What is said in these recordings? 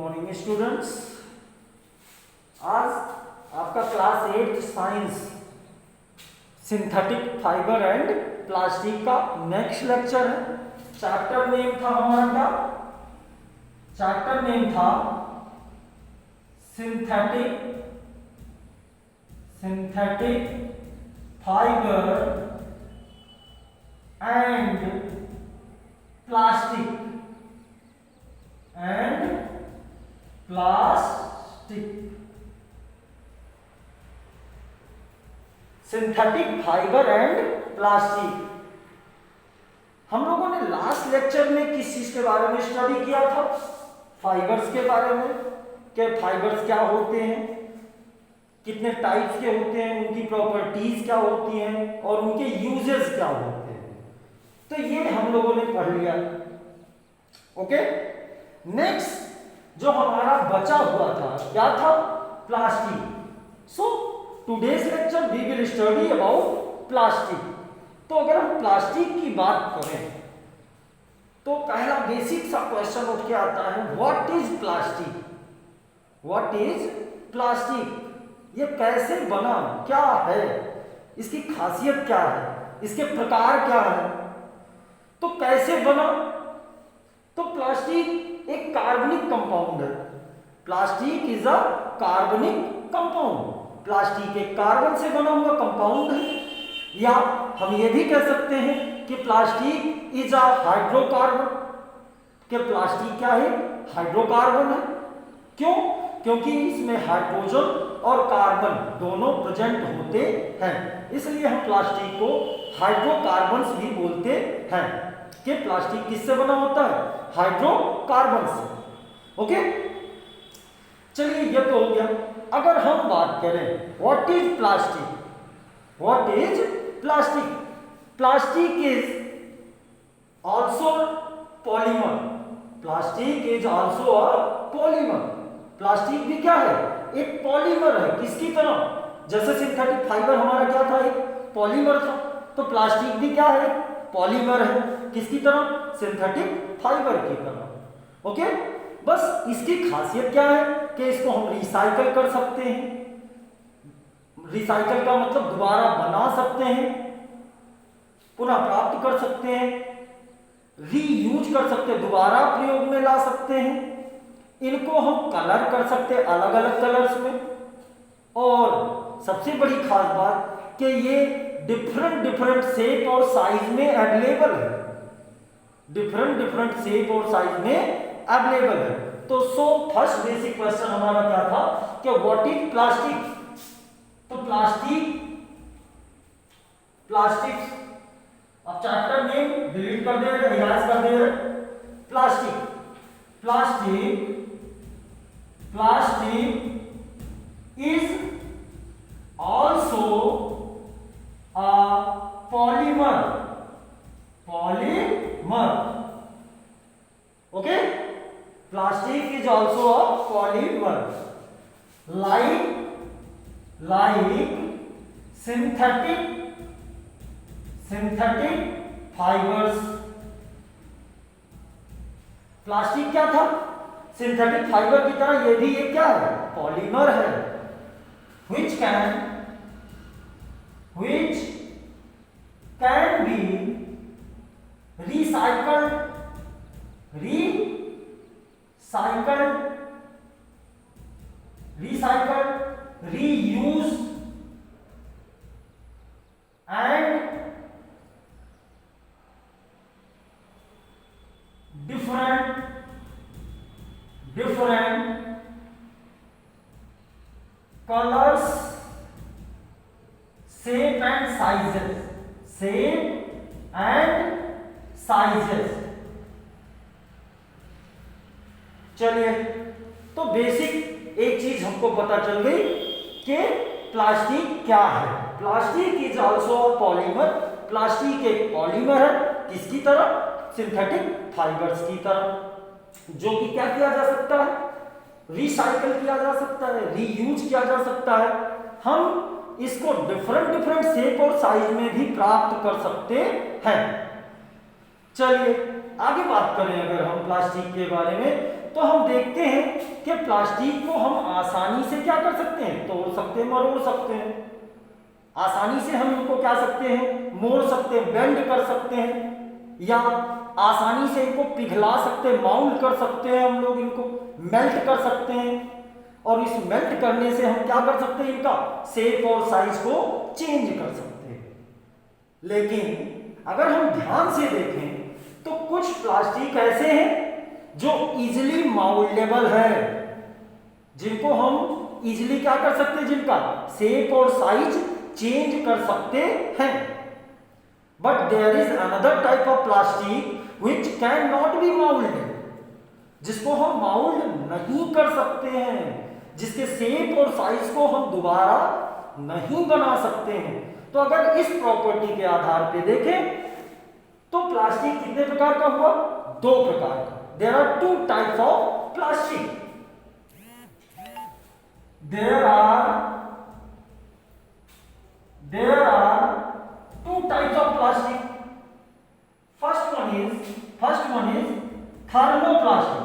Morning students. आज आपका class 8 science synthetic fibre and plastic का नेक्स्ट लेक्चर है। चैप्टर नेम था हमारा क्या? चैप्टर नेम था synthetic fibre and plastic synthetic fibre and plastic. हम लोगों ने लास्ट लेक्चर में किस चीज के बारे में स्टडी किया था? फाइबर्स के बारे में, कि फाइबर्स क्या होते हैं, कितने टाइप्स के होते हैं, उनकी प्रॉपर्टीज क्या होती हैं और उनके यूजेस क्या होते हैं। तो ये हम लोगों ने पढ़ लिया। ओके, नेक्स्ट जो हमारा बचा हुआ था क्या था? Plastic. So today's lecture we will study about plastic. तो अगर हम प्लास्टिक की बात करें तो पहला बेसिक सा क्वेश्चन उठ के आता है, what is plastic? What is plastic? ये कैसे बना, क्या है, इसकी खासियत क्या है, इसके प्रकार क्या है, तो कैसे बना? तो प्लास्टिक एक कार्बनिक कंपाउंड है। प्लास्टिक इज अ कार्बनिक कंपाउंड। प्लास्टिक एक कार्बन से बना हुआ कंपाउंड है, या हम ये भी कह सकते हैं कि प्लास्टिक इज अ हाइड्रोकार्बन। कि प्लास्टिक क्या है? हाइड्रोकार्बन है। क्यों? क्योंकि इसमें हाइड्रोजन और कार्बन दोनों प्रेजेंट होते हैं, इसलिए हम प्लास्टिक को हाइड्रोकार्बन्स भी बोलते हैं। कि प्लास्टिक किससे बना होता है? हाइड्रोकार्बन से। ओके, चलिए ये तो हो गया। अगर हम बात करें what is plastic, what is plastic? Plastic is also polymer. Plastic is also a polymer. Plastic भी क्या है? एक पॉलीमर है। किसकी तरह? जैसे सिंथेटिक फाइबर हमारा क्या था? एक पॉलीमर था। तो प्लास्टिक भी क्या है? पॉलीमर है। किसकी तरह? सिंथेटिक फाइबर की तरह। ओके, बस इसकी खासियत क्या है कि इसको हम रिसाइकल कर सकते हैं। रिसाइकल का मतलब दोबारा बना सकते हैं, पुनः प्राप्त कर सकते हैं, रीयूज कर सकते हैं, दोबारा प्रयोग में ला सकते हैं। इनको हम कलर कर सकते हैं अलग अलग कलर्स में। और सबसे बड़ी खास बात कि ये डिफरेंट शेप और साइज में अवेलेबल है। डिफरेंट शेप और साइज में अवेलेबल है। तो फर्स्ट बेसिक क्वेश्चन हमारा क्या था कि व्हाट इज प्लास्टिक? तो प्लास्टिक अब चैप्टर नेम डिलीट कर दे रहे, इरेज कर दे रहे। Plastic is also a polymer. Okay, plastic is also a polymer like synthetic fibers। Plastic क्या था? सिंथेटिक फाइबर की तरह ये भी एक क्या है? पॉलीमर है। which can be recycled, reused and different colors, shape and sizes। चलिए, तो बेसिक एक चीज हमको पता चल गई कि प्लास्टिक क्या है। Plastic is also polymer. Plastic एक पॉलीमर है। किसकी तरह? सिंथेटिक फाइबर्स की तरह, जो कि क्या किया जा सकता है? रिसाइकल किया जा सकता है, रीयूज किया जा सकता है। हम इसको डिफरेंट शेप और साइज में भी प्राप्त कर सकते हैं। चलिए आगे बात करें अगर हम प्लास्टिक के बारे में, तो हम देखते हैं कि प्लास्टिक को हम आसानी से क्या कर सकते हैं, तोड़ सकते हैं, मरोड़ सकते हैं। आसानी से हम इनको क्या सकते हैं, मोड़ सकते हैं, बेंड कर सकते हैं, या आसानी से इनको पिघला सकते हैं, माउल्ड कर सकते हैं, हम लोग इनको मेल्ट कर सकते हैं। और इस मेल्ट करने से हम क्या कर सकते हैं, इनका शेप और साइज को चेंज कर सकते हैं। लेकिन अगर हम ध्यान से देखें तो कुछ प्लास्टिक ऐसे हैं जो इजिली माउल्डेबल है, जिनको हम इजिली क्या कर सकते हैं, जिनका शेप और साइज चेंज कर सकते हैं। But there is another type of plastic which can not be moulded, जिसको हम माउल्ड नहीं कर सकते हैं, जिसके शेप और साइज को हम दोबारा नहीं बना सकते हैं। तो अगर इस प्रॉपर्टी के आधार पे देखें तो प्लास्टिक कितने प्रकार का हुआ, 2 प्रकार का। There are 2 types of plastic. There are 2 types of plastic. First one is thermoplastic.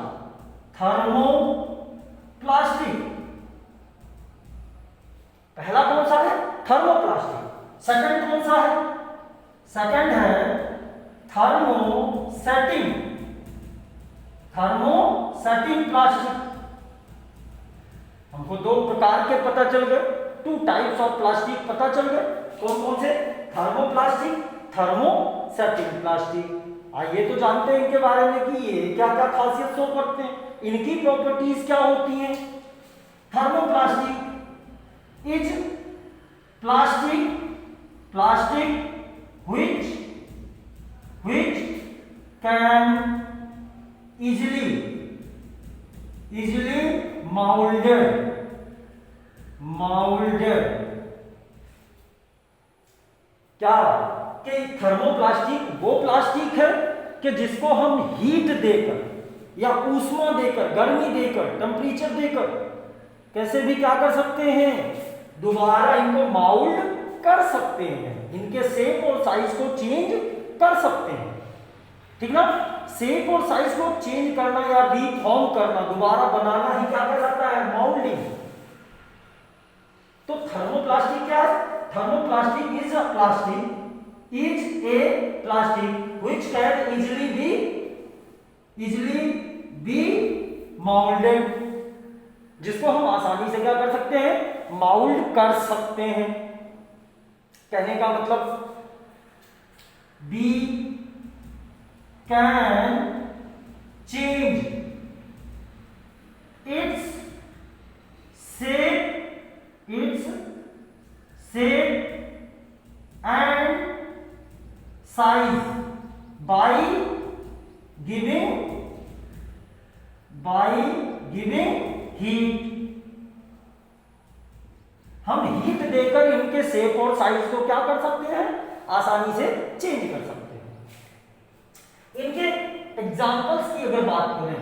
Thermoplastic पहला कौन सा है, थर्मोप्लास्टिक। सेकंड कौन सा है, सेकंड है थर्मोसेटिंग प्लास्टिक। हमको 2 प्रकार के पता चल गए, 2 टाइप्स ऑफ प्लास्टिक पता चल गए। कौन कौन से, थर्मोप्लास्टिक, थर्मोसेटिंग प्लास्टिक। आइए तो जानते हैं इनके बारे में कि ये क्या क्या खासियत शो करते हैं, इनकी प्रॉपर्टीज क्या होती हैं। Thermoplastic is plastic which can easily molded। क्या कि थर्मोप्लास्टिक वो प्लास्टिक है कि जिसको हम हीट देकर या ऊष्मा देकर, गर्मी देकर, टेम्परेचर देकर कैसे भी क्या कर सकते हैं, दोबारा इनको माउल्ड कर सकते हैं, इनके शेप और साइज को चेंज कर सकते हैं। ठीक ना, शेप और साइज को चेंज करना या रीफॉर्म करना, दोबारा बनाना ही क्या कर सकता है, माउल्डिंग। तो थर्मोप्लास्टिक क्या है, thermoplastic is a plastic which can easily be moulded, जिसको हम आसानी से क्या कर सकते हैं, माउल्ड कर सकते हैं। कहने का मतलब we can change its shape and size by giving heat। हम हीट देकर इनके शेप और साइज को क्या कर सकते हैं, आसानी से चेंज कर सकते हैं। इनके एग्जांपल्स की अगर बात करें,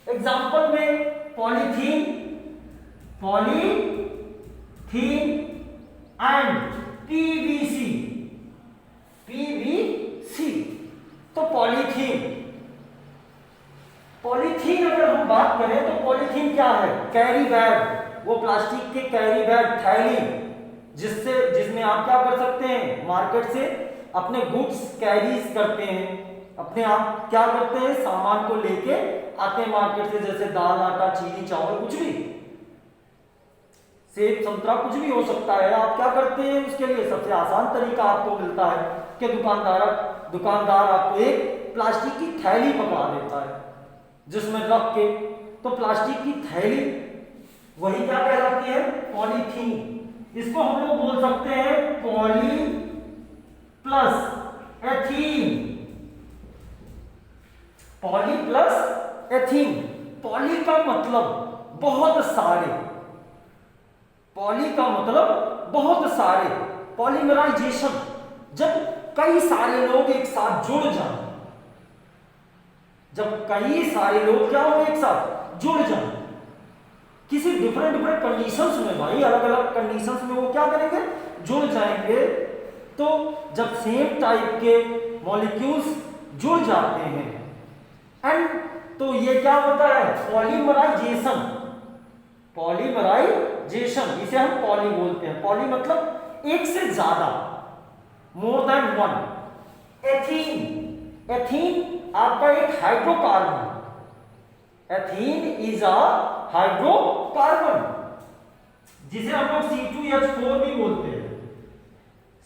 एग्जांपल में पॉलीथीन एंड पीवीसी। तो पॉलीथीन अगर हम बात करें तो पॉलीथीन क्या है, कैरी बैग, वो प्लास्टिक के कैरी बैग, थैली, जिसमें आप क्या कर सकते हैं, मार्केट से अपने गुड्स कैरीज करते हैं, अपने आप क्या करते हैं, सामान को लेके आते हैं मार्केट से, जैसे दाल, आटा, चीनी, चावल, कुछ भी, सेब, संतरा, कुछ भी हो सकता है। आप क्या करते हैं, उसके लिए सबसे आसान तरीका आपको मिलता है कि दुकानदार आपको एक प्लास्टिक की थैली पकड़ा देता है जिसमें रख के, तो प्लास्टिक की थैली वही क्या कहलाती है, पॉलीथीन। इसको हम लोग बोल सकते हैं पॉली प्लस एथीन। पॉली का मतलब बहुत सारे, पॉलीमराइजेशन, जब कई सारे लोग एक साथ जुड़ जाएं, किसी डिफरेंट कंडीशंस में, भाई अलग अलग कंडीशंस में वो क्या करेंगे, जुड़ जाएंगे। तो जब सेम टाइप के मॉलिक्यूल्स जुड़ जाते हैं एंड तो ये क्या होता है, पॉलीमराइजेशन। पॉलीमराइजेशन इसे हम पॉली बोलते हैं। पॉली मतलब एक से ज्यादा, more than one. Ethene, ethene आपका एक hydrocarbon, ethene is a hydrocarbon, जिसे हम लोग C2H4 भी बोलते हैं,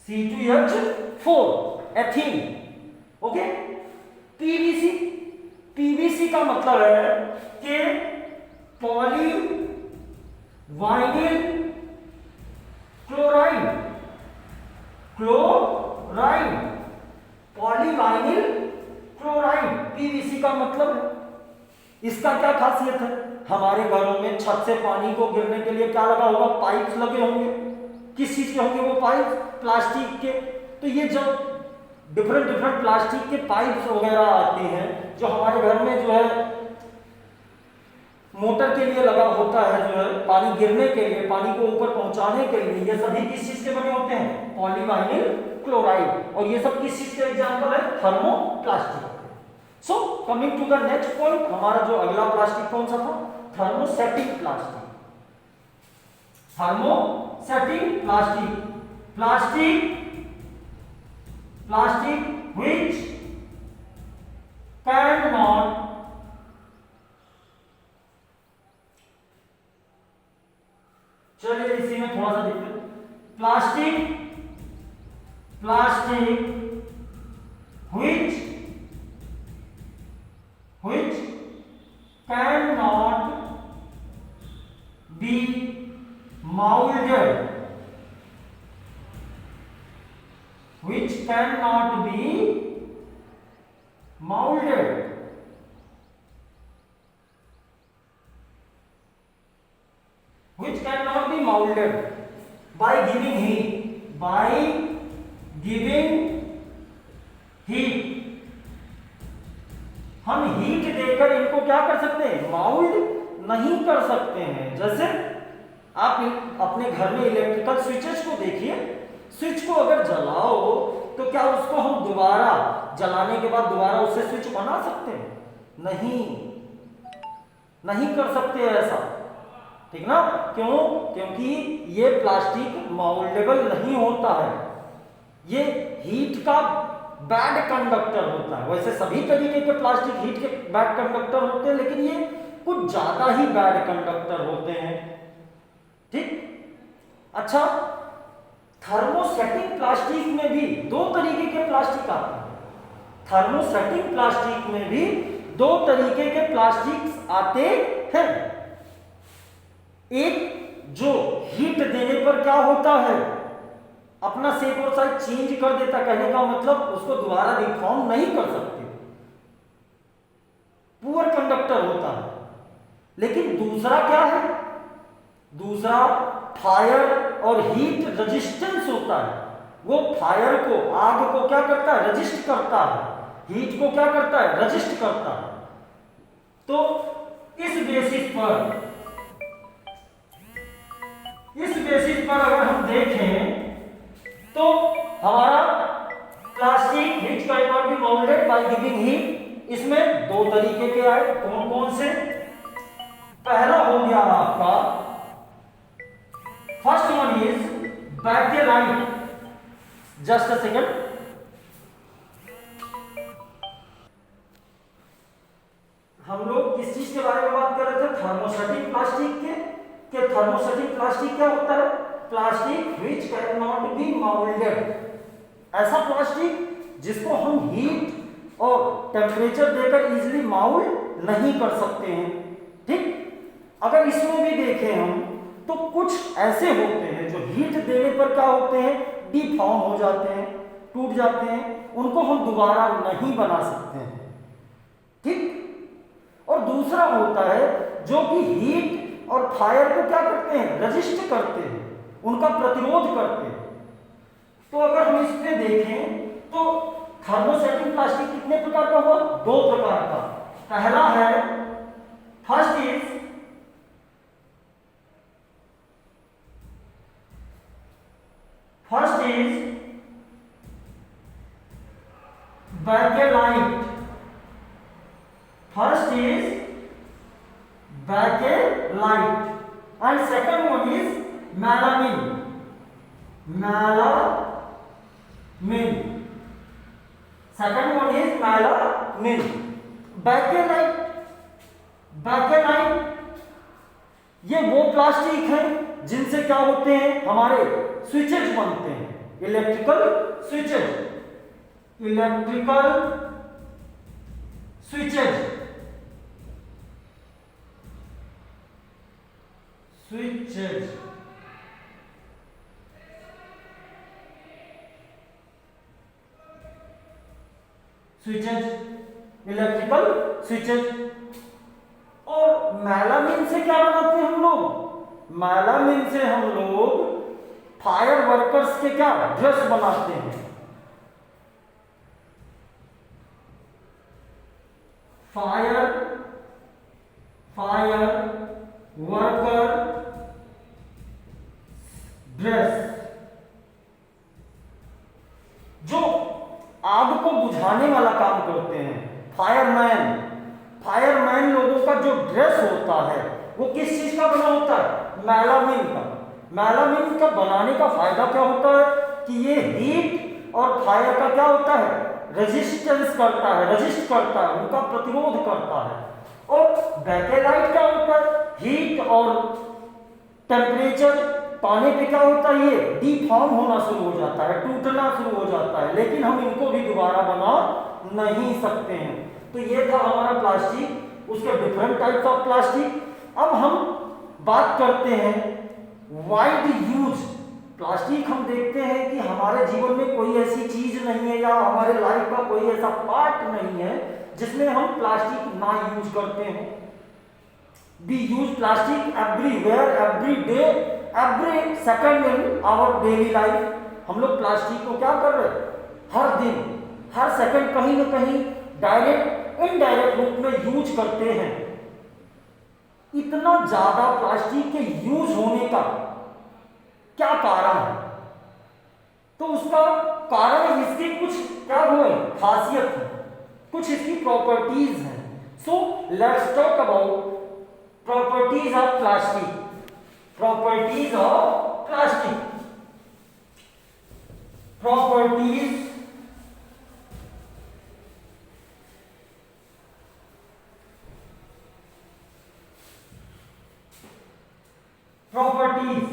C2H4 ethene. Okay, PVC, PVC का मतलब है कि polyvinyl chloride, chloride, polyvinyl chloride, PVC का मतलब है। इसका क्या खासियत है, हमारे घरों में छत से पानी को गिरने के लिए क्या लगा होगा, पाइप्स लगे होंगे। किस चीज के होंगे वो पाइप, प्लास्टिक के। तो ये जो डिफरेंट डिफरेंट प्लास्टिक के पाइप्स वगैरह आते हैं जो हमारे घर में जो है मोटर के लिए लगा होता है, जो है पानी गिरने के लिए, पानी को ऊपर पहुंचाने के लिए, ये सभी किस चीज के बने होते हैं, पॉलीवाइनिल क्लोराइड। और ये सब किस चीज के एग्जांपल है, thermoplastic. So coming to the next point, हमारा जो अगला प्लास्टिक कौन सा था, thermosetting plastic. Thermosetting plastic, plastic, plastic which cannot चलिए इसी में थोड़ा सा देखते हैं, plastic, plastic which cannot be molded, which cannot be molded, which cannot be molded by giving heat, by giving heat। हम हीट देकर इनको क्या कर सकते हैं, माउल्ड नहीं कर सकते हैं। जैसे आप अपने घर में इलेक्ट्रिकल स्विचेस को देखिए, स्विच को अगर जलाओ तो क्या उसको हम दोबारा जलाने के बाद दोबारा उससे स्विच बना सकते हैं, नहीं, नहीं कर सकते ऐसा, ठीक ना। क्यों, क्योंकि ये प्लास्टिक माउल्डेबल नहीं होता है, ये हीट का बैड कंडक्टर होता है। वैसे सभी तरीके के प्लास्टिक हीट के बैड कंडक्टर होते हैं, लेकिन ये कुछ ज्यादा ही बैड कंडक्टर होते हैं, ठीक। अच्छा, थर्मोसेटिक प्लास्टिक में भी दो तरीके के प्लास्टिक आते हैं। थर्मोसेटिक प्लास्टिक में भी दो तरीके के प्लास्टिक आते हैं। एक जो हीट देने पर क्या होता है, अपना शेप और साइज चेंज कर देता, कहने का मतलब उसको दोबारा रिफॉर्म नहीं कर सकते, पुअर कंडक्टर होता है। लेकिन दूसरा क्या है, दूसरा फायर और हीट रेजिस्टेंस होता है। वो फायर को, आग को क्या करता है, रेजिस्ट करता है, हीट को क्या करता है, रेजिस्ट करता है। तो इस बेसिस पर अगर हम देखें तो हमारा plastic which can not be moulded by giving heat, इसमें दो तरीके के आए, कौन कौन से। पहला हो गया आपका, first one is bakelite. Just a second, हम लोग किस चीज के बारे में बात कर रहे थे, थर्मोसेटिक प्लास्टिक के। थर्मोसेटिक प्लास्टिक क्या होता है, plastic which can not be moulded, ऐसा प्लास्टिक जिसको हम हीट और टेम्परेचर देकर इजीली माउल्ड नहीं कर सकते हैं, ठीक। अगर इसमें भी देखें हम तो कुछ ऐसे होते हैं जो हीट देने पर क्या होते हैं, डिफॉर्म हो जाते हैं, टूट जाते हैं, उनको हम दोबारा नहीं बना सकते हैं, ठीक। और दूसरा होता है जो कि हीट और फायर को क्या करते हैं, रेजिस्ट करते हैं, उनका प्रतिरोध करते हैं। तो अगर हम इसमें देखें तो थर्मोसेटिक प्लास्टिक कितने प्रकार का हुआ, दो प्रकार का। पहला है, first is Bakelite, First is bakelite and second one is melamine. Melamine. Second one is melamine. Bakelite ये वो प्लास्टिक है जिनसे क्या होते हैं, हमारे स्विचेज बनते हैं, इलेक्ट्रिकल स्विचेज इलेक्ट्रिकल स्विचेज। और मेलामिन से क्या बनाते हैं हम लोग, मेलामिन से हम लोग फायर वर्कर्स के क्या ड्रेस बनाते हैं। फायर वर्कर ड्रेस, जो आग को बुझाने वाला काम करते हैं, फायरमैन लोगों का जो ड्रेस होता है वो किस चीज का बना होता है, मेलामिन का। मेलामिन का बनाने का फायदा क्या होता है कि ये हीट और फायर का क्या होता है, रेजिस्ट करता है, उनका प्रतिरोध करता है। और बेकेलाइट क्या होता है, हीट और टेम्परेचर पाने पे क्या होता है, ये डिफॉर्म होना शुरू हो जाता है, टूटना शुरू हो जाता है, लेकिन हम इनको भी दोबारा बना नहीं सकते हैं। तो ये था हमारा प्लास्टिक, उसके डिफरेंट टाइप्स ऑफ प्लास्टिक। अब हम बात करते हैं वाइड यूज प्लास्टिक। हम देखते हैं कि हमारे जीवन में कोई ऐसी चीज नहीं है या हमारे लाइफ का कोई ऐसा पार्ट नहीं है जिसमें हम प्लास्टिक ना यूज करते हैं। We use plastic everywhere, every day, every second in our daily life. हम लोग प्लास्टिक को क्या कर रहे हैं, हर दिन हर सेकंड कहीं ना कहीं डायरेक्ट इनडायरेक्ट रूप में यूज करते हैं। इतना ज्यादा प्लास्टिक के यूज होने का क्या कारण है, तो उसका कारण इसकी कुछ क्या हुए खासियत है, कुछ इसकी प्रॉपर्टीज हैं। So let's talk about properties of plastic. Properties properties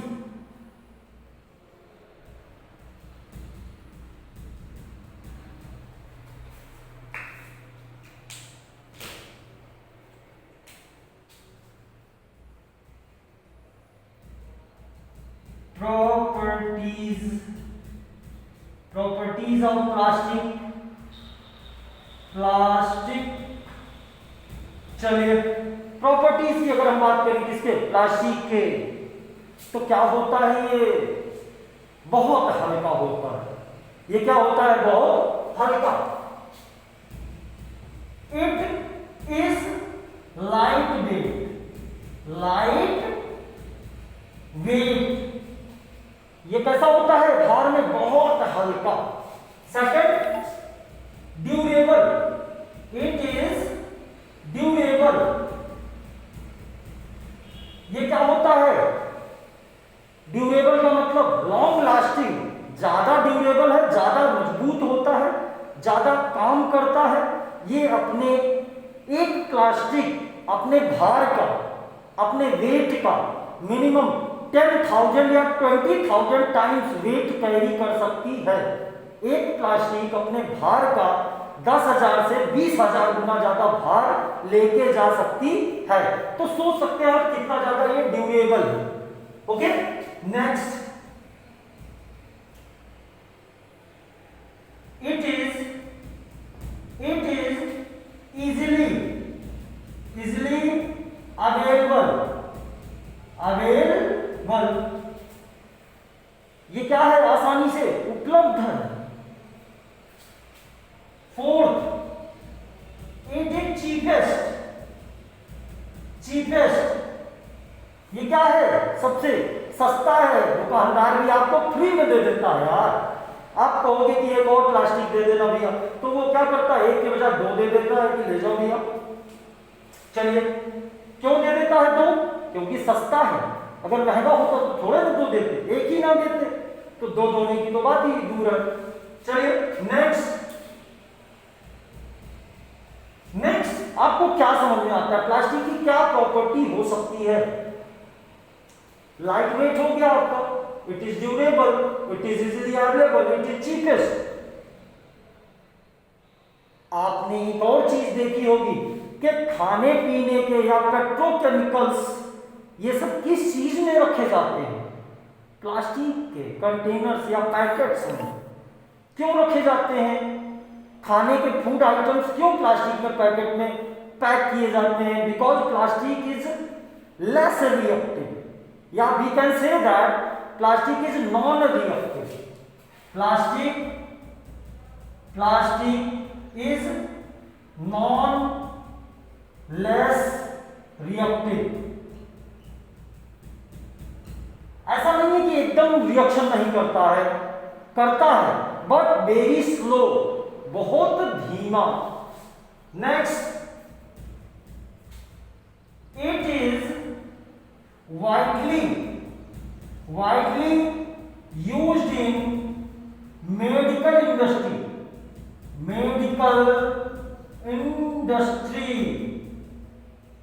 of plastic. चलिए प्रॉपर्टीज की अगर हम बात करें किसके, प्लास्टिक के, तो क्या होता है, ये बहुत हल्का होता है। ये क्या होता है, बहुत हल्का। It is light weight. ये कैसा होता है, भार में बहुत हल्का। Second, durable. It is durable. ये क्या होता है, ड्यूरेबल का मतलब लॉन्ग लास्टिंग, ज्यादा ड्यूरेबल है, ज्यादा मजबूत होता है, ज्यादा काम करता है। ये अपने एक प्लास्टिक अपने भार का, अपने वेट का मिनिमम 10,000 या 20,000 टाइम्स वेट कैरी कर सकती है। एक प्लास्टिक अपने भार का 10,000 से 20,000 गुना ज्यादा भार लेके जा सकती है। तो सोच सकते हैं आप कितना ज्यादा ये ड्यूरेबल है। Okay, next, it is easily available. ये क्या है, आसानी से उपलब्ध है। Fourth, it is cheapest. ये क्या है, सबसे सस्ता है। दुकानदार भी आपको फ्री में दे देता है यार। आप कहोगे कि एक और प्लास्टिक दे देना भैया, तो वो क्या करता है, एक के बजाय 2 दे देता है कि ले जाओ भैया। चलिए, क्यों दे देता है 2? क्योंकि सस्ता है। अगर महंगा होता तो थोड़े ना 2 देते, एक ही ना देते, तो 2 देने की तो बात ही दूर है। चलिए नेक्स्ट आपको क्या समझ में आता है? प्लास्टिक की क्या प्रॉपर्टी हो सकती है? लाइट वेट हो गया आपका, it is durable, it is easily available, it is cheapest. आपने एक और चीज देखी होगी कि खाने पीने के या पेट्रोकेमिकल्स ये सब किस चीज में रखे जाते हैं? प्लास्टिक के कंटेनर्स या पैकेट्स में। क्यों रखे जाते हैं? खाने के फूड आइटम्स क्यों प्लास्टिक में पैकेट में पैक किए जाते हैं? Because plastic is less reactive, या we can say that plastic is non reactive. Plastic is non less reactive. ऐसा नहीं है कि एकदम रिएक्शन नहीं करता है, करता है, बट वेरी स्लो, बहुत धीमा। Next, it is widely used in medical industry।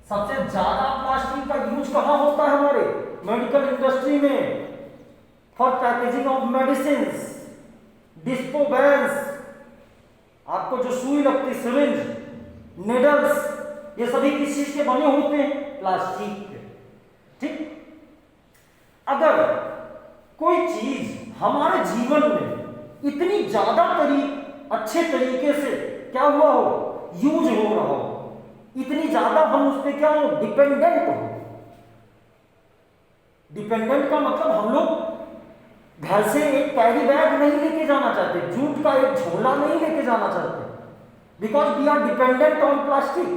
सबसे ज्यादा प्लास्टिक का यूज कहां होता है? हमारे मेडिकल इंडस्ट्री में, फॉर पैकेजिंग ऑफ मेडिसिन, डिस्पोबेंस, आपको जो सुई लगती, सिरिंज, निडल्स, ये सभी किस चीज के बने होते हैं? प्लास्टिक के। ठीक, अगर कोई चीज हमारे जीवन में इतनी ज्यादा अच्छे तरीके से क्या हुआ हो, यूज हो रहा हो, इतनी ज्यादा हम उस पर क्या हो, डिपेंडेंट हो। डिपेंडेंट का मतलब हम लोग घर से एक कैरी बैग नहीं लेके जाना चाहते, जूट का एक झोला नहीं लेके जाना चाहते, because we are dependent on plastic.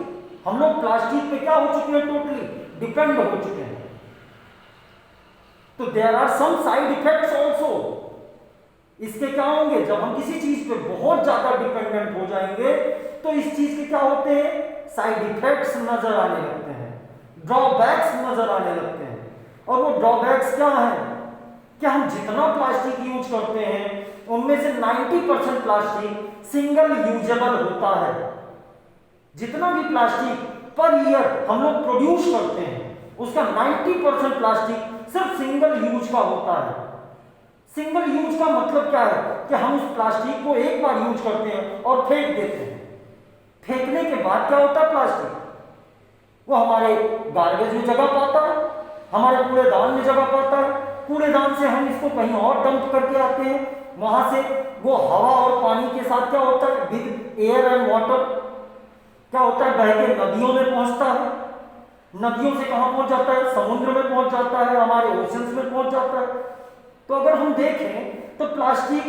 हम लोग प्लास्टिक पे क्या हो चुके हैं? टोटली डिपेंड हो चुके हैं। तो there are some side effects also. इसके क्या होंगे? जब हम किसी चीज पे बहुत ज्यादा डिपेंडेंट हो जाएंगे तो इस चीज के क्या होते हैं? साइड इफेक्ट्स नजर आने लगते हैं, ड्रॉबैक्स नजर आने लगते हैं। और वो ड्रॉबैक्स क्या है? कि हम जितना प्लास्टिक यूज करते हैं उनमें से 90% प्लास्टिक सिंगल यूजेबल होता है। जितना भी प्लास्टिक पर ईयर हम लोग प्रोड्यूस करते हैं उसका 90% प्लास्टिक सिर्फ सिंगल यूज का होता है। सिंगल यूज का मतलब क्या है? कि हम उस प्लास्टिक को एक बार यूज करते हैं और फेंक देते हैं। फेंकने के बाद क्या होता है? प्लास्टिक वो हमारे गार्बेज में जगह पाता है, हमारे कूड़ेदान में जगह पाता है, कूड़ेदान से हम इसको कहीं और डंप करके आते हैं, वहां से वो हवा और पानी के साथ क्या होता है? विद एयर एंड वाटर क्या होता है? बह के नदियों में पहुंचता है। नदियों से कहां पहुंच जाता है? समुद्र में पहुंच जाता है, हमारे ओशंस में पहुंच जाता है। तो अगर हम देखें तो प्लास्टिक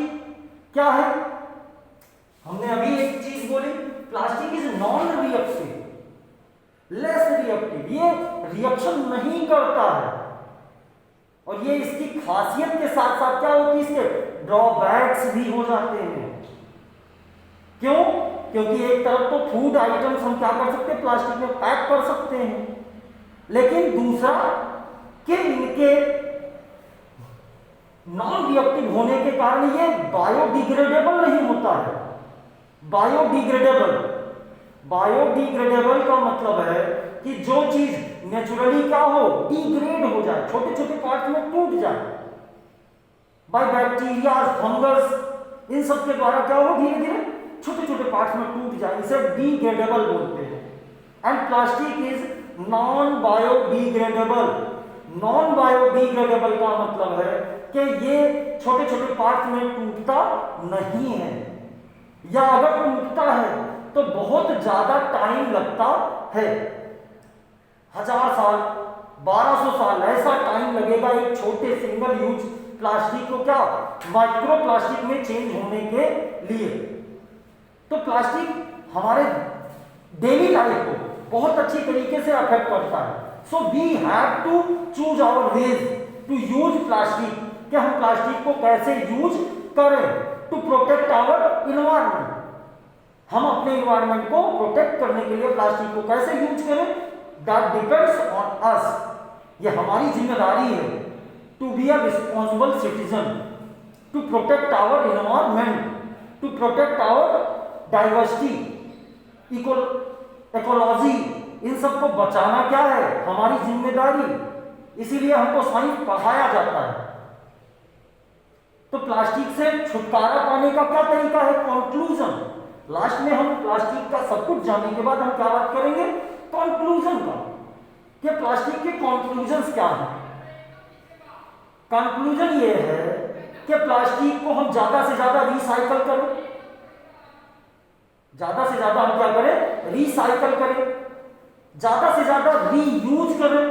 क्या है? हमने अभी एक चीज बोली, plastic is non reactive, less reactive. ये रिएक्शन नहीं करता है। और ये इसकी खासियत के साथ साथ क्या होती है? इसके ड्रॉबैक्स भी हो जाते हैं। क्यों? क्योंकि एक तरफ तो फूड आइटम्स हम क्या कर सकते हैं? प्लास्टिक में पैक कर सकते हैं, लेकिन दूसरा कि इनके नॉन रिएक्टिव होने के कारण ये बायोडिग्रेडेबल नहीं होता है। बायोडिग्रेडेबल का मतलब है कि जो चीज नेचुरली क्या हो, डिग्रेड हो जाए, छोटे छोटे पार्ट में टूट जाए बाय बैक्टीरिया, फंगस, इन सब के द्वारा क्या हो, धीरे धीरे छोटे छोटे पार्ट्स में टूट जाए, इसे डिग्रेडेबल बोलते हैं। And plastic is non biodegradable. Non biodegradable का मतलब है कि ये छोटे छोटे पार्ट्स में टूटता नहीं है, या अगर टूटता है तो बहुत ज्यादा टाइम लगता है। 1000 साल, 1200 साल ऐसा टाइम लगेगा एक छोटे सिंगल यूज प्लास्टिक को क्या माइक्रो प्लास्टिक में चेंज होने के लिए। तो प्लास्टिक हमारे डेली लाइफ को बहुत अच्छी तरीके से अफेक्ट करता है। So we have to choose our ways to use plastic, कि हम प्लास्टिक को कैसे यूज करें टू प्रोटेक्ट आवर इन्वायरमेंट। हम अपने इन्वायरमेंट को प्रोटेक्ट करने के लिए प्लास्टिक को कैसे यूज करें, दैट डिपेंड्स ऑन अस, ये हमारी जिम्मेदारी है to be a responsible citizen, to protect our environment, to protect our diversity, ecology, इन सबको बचाना क्या है हमारी जिम्मेदारी, इसीलिए हमको साइंस पढ़ाया जाता है। तो प्लास्टिक से छुटकारा पाने का क्या तरीका है? कंक्लूजन। लास्ट में हम प्लास्टिक का सब कुछ जानने के बाद हम क्या बात करेंगे? कंक्लूजन का, कि प्लास्टिक के कंक्लूजन्स क्या हैं। कंक्लूजन ये है कि प्लास्टिक को हम ज्यादा से ज्यादा रिसाइकल करें, ज्यादा से ज्यादा हम क्या करें? रिसाइकल करें, ज्यादा से ज्यादा रीयूज करें,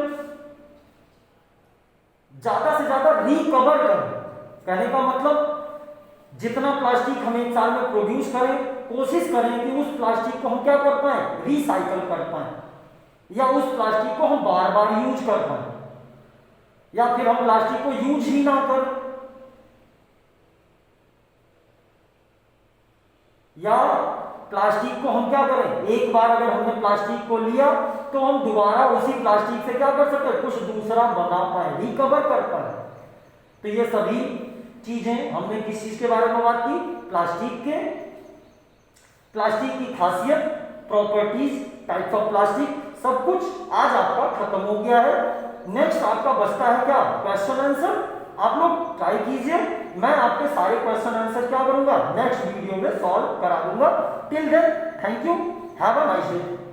ज्यादा से ज्यादा रिकवर करें। कहने का मतलब जितना प्लास्टिक हम एक साल में प्रोड्यूस करें, कोशिश करें कि उस प्लास्टिक को हम क्या कर पाए? रिसाइकल कर पाए, या उस प्लास्टिक को हम बार बार यूज कर पाए, या फिर हम प्लास्टिक को यूज ही ना करें, या प्लास्टिक को हम क्या करें? एक बार अगर हमने प्लास्टिक को लिया तो हम दोबारा उसी प्लास्टिक से क्या कर सकते? कुछ दूसरा बना पाए, रिकवर कर पाए। तो ये सभी चीजें हमने किस चीज के बारे में बात की? प्लास्टिक के, प्लास्टिक की खासियत, प्रॉपर्टीज, टाइप्स ऑफ प्लास्टिक, सब कुछ आज आपका खत्म हो गया है। नेक्स्ट आपका बचता है क्या? Question answer. आप लोग ट्राई कीजिए, मैं आपके सारे क्वेश्चन आंसर क्या करूंगा? नेक्स्ट वीडियो में सॉल्व करा दूंगा। Till then thank you, have a nice day.